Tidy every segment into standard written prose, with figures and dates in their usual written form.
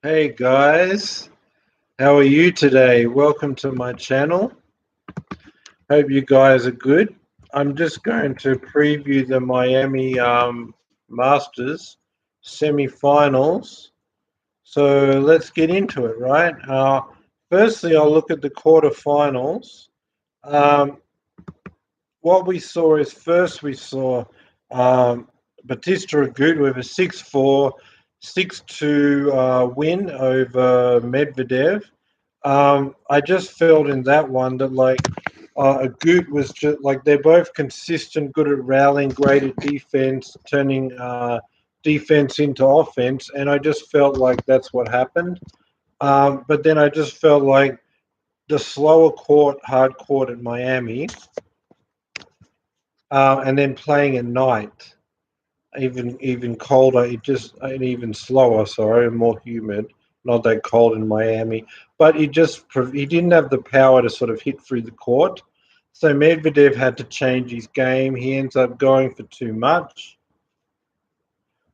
Hey guys, how are you today? Welcome to my channel. Hope you guys are good. I'm just going to preview the Miami Masters semi-finals. So let's get into it, right? Firstly, I'll look at the quarterfinals. Um, what we saw is first we saw Batista Agut with a 6-4, 6-2 win over Medvedev. I just felt in that one that Agut was just like they're both consistent, good at rallying, great at defense, turning defense into offense, and I just felt like that's what happened. But then I just felt like the slower court, hard court at Miami, and then playing at night, even colder, and even slower. Sorry, and more humid. Not that cold in Miami, but he didn't have the power to sort of hit through the court. So Medvedev had to change his game. He ends up going for too much.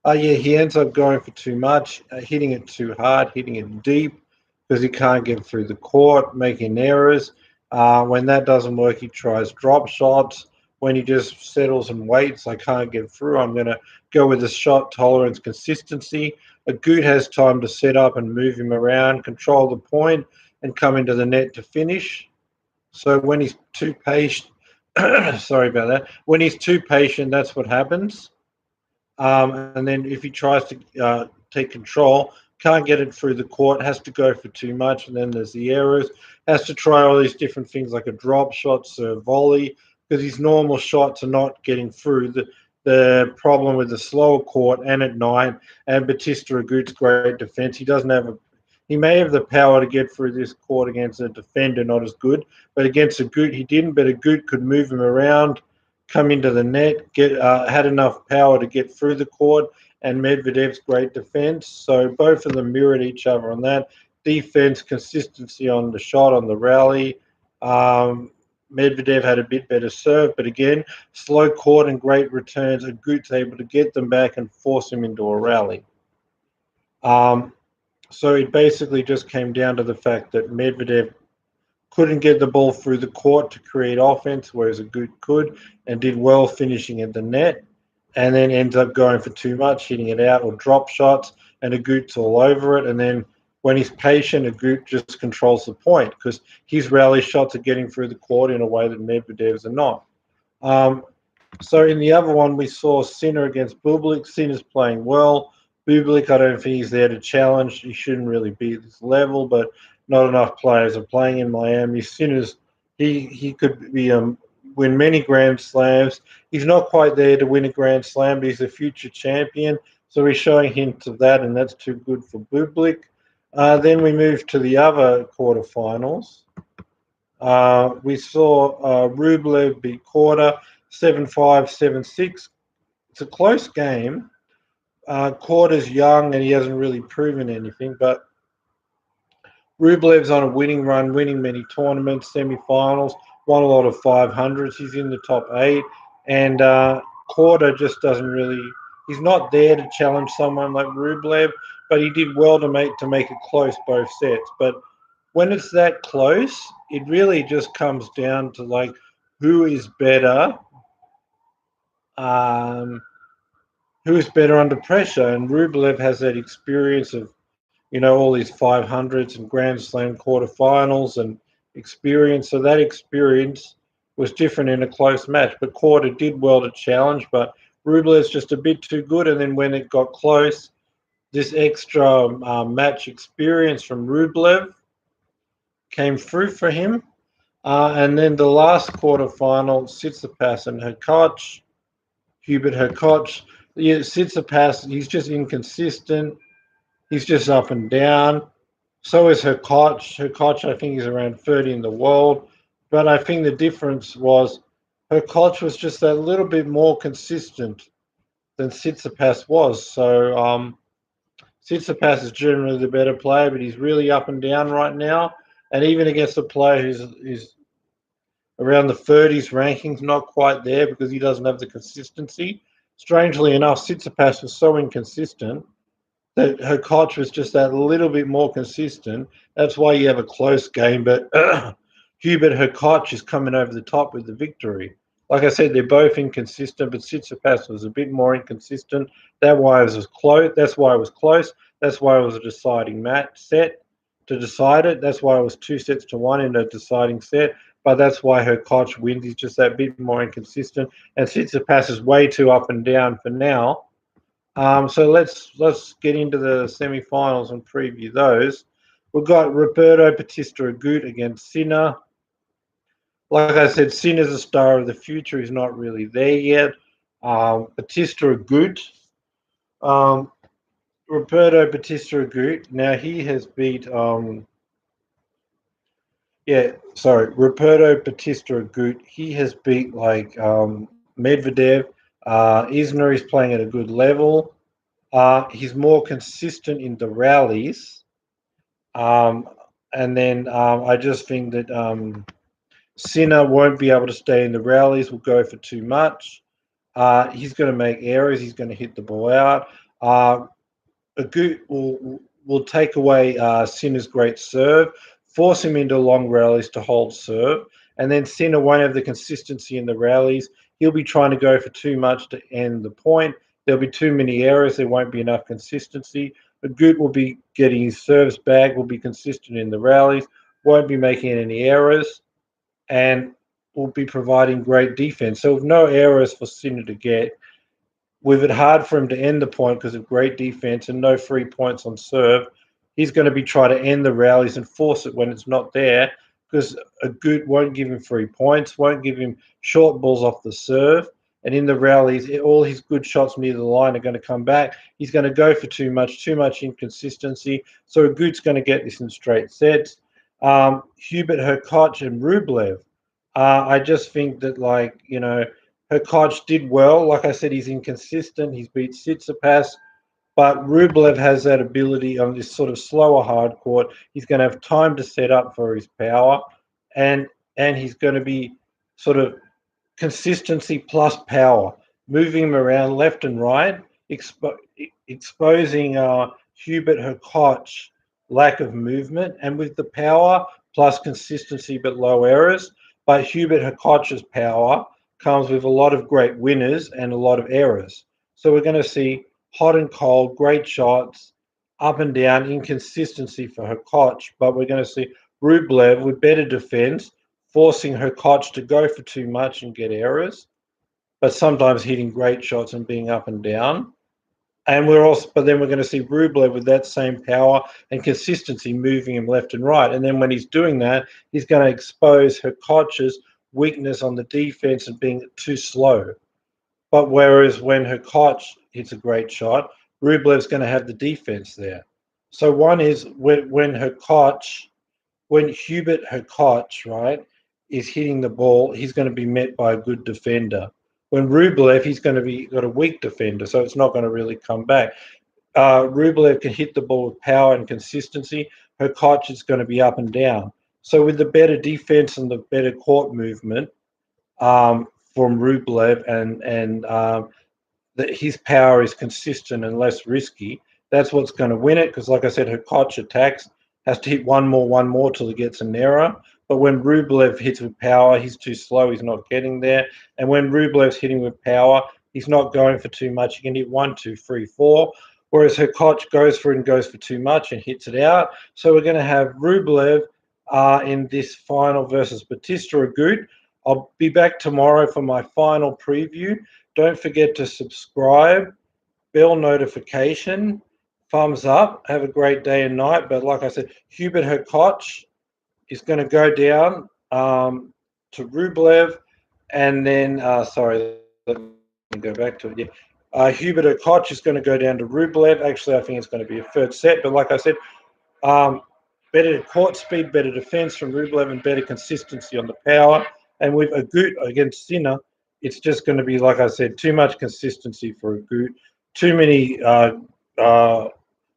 He ends up going for too much, hitting it too hard, hitting it deep because he can't get through the court, making errors. When that doesn't work, he tries drop shots. When he just settles and waits, I can't get through. I'm going to go with the shot tolerance consistency. Agut has time to set up and move him around, control the point, and come into the net to finish. So when he's too patient, sorry about that. When he's too patient, that's what happens. And then if he tries to take control, can't get it through the court, has to go for too much, and then there's the errors. Has to try all these different things like a drop shot, serve volley, because his normal shots are not getting through. The problem with the slower court and at night, and Batista Agut's great defense, he may have the power to get through this court against a defender, not as good, but against Agut he didn't. But Agut could move him around, come into the net, had enough power to get through the court, and Medvedev's great defense. So both of them mirrored each other on that. Defense, consistency on the shot, on the rally. Medvedev had a bit better serve, but again, slow court and great returns. Agut's able to get them back and force him into a rally. So it basically just came down to the fact that Medvedev couldn't get the ball through the court to create offense, whereas Agut could and did well finishing at the net, and then ends up going for too much, hitting it out or drop shots, and Agut's all over it. And then when he's patient, Agut just controls the point because his rally shots are getting through the court in a way that Medvedev's are not. So in the other one, we saw Sinner against Bublik. Sinner's playing well. Bublik, I don't think he's there to challenge. He shouldn't really be at this level, but not enough players are playing in Miami. Sinner's he could be win many Grand Slams. He's not quite there to win a Grand Slam, but he's a future champion. So we're showing hints of that, and that's too good for Bublik. Then we move to the other quarterfinals. We saw Rublev beat Korda 7-5, 7-6. It's a close game. Korda's young and he hasn't really proven anything, but Rublev's on a winning run, winning many tournaments, semi-finals, won a lot of 500s. He's in the top 8, and Korda just doesn't really. He's not there to challenge someone like Rublev, but he did well to make it close both sets. But when it's that close, it really just comes down to like who is better. Who is better under pressure? And Rublev has that experience of all these 500s and Grand Slam quarterfinals and experience. So that experience was different in a close match. But Korda did well to challenge, but Rublev's just a bit too good. And then when it got close, this extra match experience from Rublev came through for him. And then the last quarterfinal, Tsitsipas and Hurkacz, Hubert Hurkacz. Yeah, Tsitsipas, he's just inconsistent. He's just up and down. So is Hurkacz. Hurkacz, I think, is around 30 in the world. But I think the difference was Hurkacz was just a little bit more consistent than Tsitsipas was. So Tsitsipas is generally the better player, but he's really up and down right now. And even against a player who's around the 30s rankings, not quite there because he doesn't have the consistency. Strangely enough, Tsitsipas was so inconsistent that Hurkacz was just that little bit more consistent. That's why you have a close game, but Hubert Hurkacz is coming over the top with the victory. Like I said, they're both inconsistent, but Tsitsipas was a bit more inconsistent. That's why it was close. That's why it was close. That's why it was a deciding match set to decide it. That's why it was 2-1 in a deciding set. But that's why Hurkacz wins. He's just that bit more inconsistent, and Tsitsipas is way too up and down for now. So let's get into the semi-finals and preview those. We've got Roberto Bautista Agut against Sinner. Like I said, Sinner's a star of the future. He's not really there yet. Bautista Agut. Roberto Bautista Agut. Now he has beat. Roberto Bautista Agut. He has beat like Medvedev. Isner is playing at a good level. He's more consistent in the rallies. And then I just think that Sinner won't be able to stay in the rallies, will go for too much. He's going to make errors. He's going to hit the ball out. Agut will take away Sinner's great serve, force him into long rallies to hold serve, and then Sinner won't have the consistency in the rallies. He'll be trying to go for too much to end the point. There'll be too many errors. There won't be enough consistency. Agut will be getting his serves back, will be consistent in the rallies, won't be making any errors, and will be providing great defense. So with no errors for Sinner to get, with it hard for him to end the point because of great defense and no free points on serve, he's going to be trying to end the rallies and force it when it's not there, because Agut won't give him free points, won't give him short balls off the serve. And in the rallies, all his good shots near the line are going to come back. He's going to go for too much inconsistency. So Agut's going to get this in straight sets. Hubert Hurkacz and Rublev. I just think that, Hurkacz did well. Like I said, he's inconsistent. He's beat Tsitsipas. But Rublev has that ability on this sort of slower hard court. He's going to have time to set up for his power. And he's going to be sort of consistency plus power, moving him around left and right, exposing Hubert Hurkacz lack of movement, and with the power plus consistency but low errors. But Hubert Hurkacz's power comes with a lot of great winners and a lot of errors. So we're going to see hot and cold, great shots, up and down, inconsistency for Hurkacz, but we're going to see Rublev with better defense, forcing Hurkacz to go for too much and get errors, but sometimes hitting great shots and being up and down. And but then we're going to see Rublev with that same power and consistency, moving him left and right. And then when he's doing that, he's going to expose Hurkacz's weakness on the defense and being too slow. But whereas when Hurkacz hits a great shot, Rublev's going to have the defense there. So one is when Hubert Hurkacz, right, is hitting the ball, he's going to be met by a good defender. When Rublev, he's going to be got a weak defender, so it's not going to really come back. Rublev can hit the ball with power and consistency. Hurkacz is going to be up and down. So with the better defense and the better court movement from Rublev, and that his power is consistent and less risky, that's what's going to win it. Because like I said, Hurkacz attacks, has to hit one more till he gets an error. But when Rublev hits with power, he's too slow. He's not getting there. And when Rublev's hitting with power, he's not going for too much. He can hit 1, 2, 3, 4. Whereas Hurkacz goes for it and goes for too much and hits it out. So we're going to have Rublev in this final versus Bautista Agut. I'll be back tomorrow for my final preview. Don't forget to subscribe, bell notification, thumbs up. Have a great day and night. But like I said, Hubert Hurkacz is going to go down to Rublev, and then let me go back to it. Yeah, Hubert Hurkacz is going to go down to Rublev. Actually, I think it's going to be a third set. But like I said, better court speed, better defense from Rublev, and better consistency on the power. And with Agut against Sinner, it's just going to be, like I said, too much consistency for Agut, too many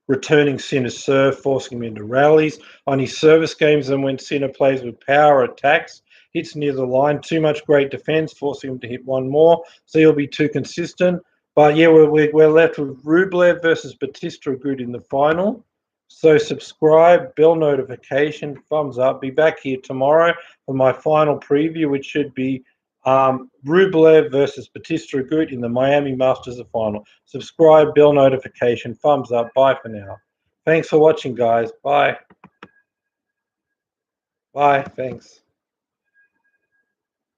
returning Sinner's serve, forcing him into rallies on his service games. And when Sinner plays with power, attacks, hits near the line, too much great defense, forcing him to hit one more. So he'll be too consistent. But yeah, we're left with Rublev versus Batista Agut in the final. So subscribe, bell notification, thumbs up. Be back here tomorrow for my final preview, which should be Rublev versus Batista Agut in the Miami Masters final. Subscribe, bell notification, thumbs up. Bye for now. Thanks for watching, guys. Bye. Bye. Thanks.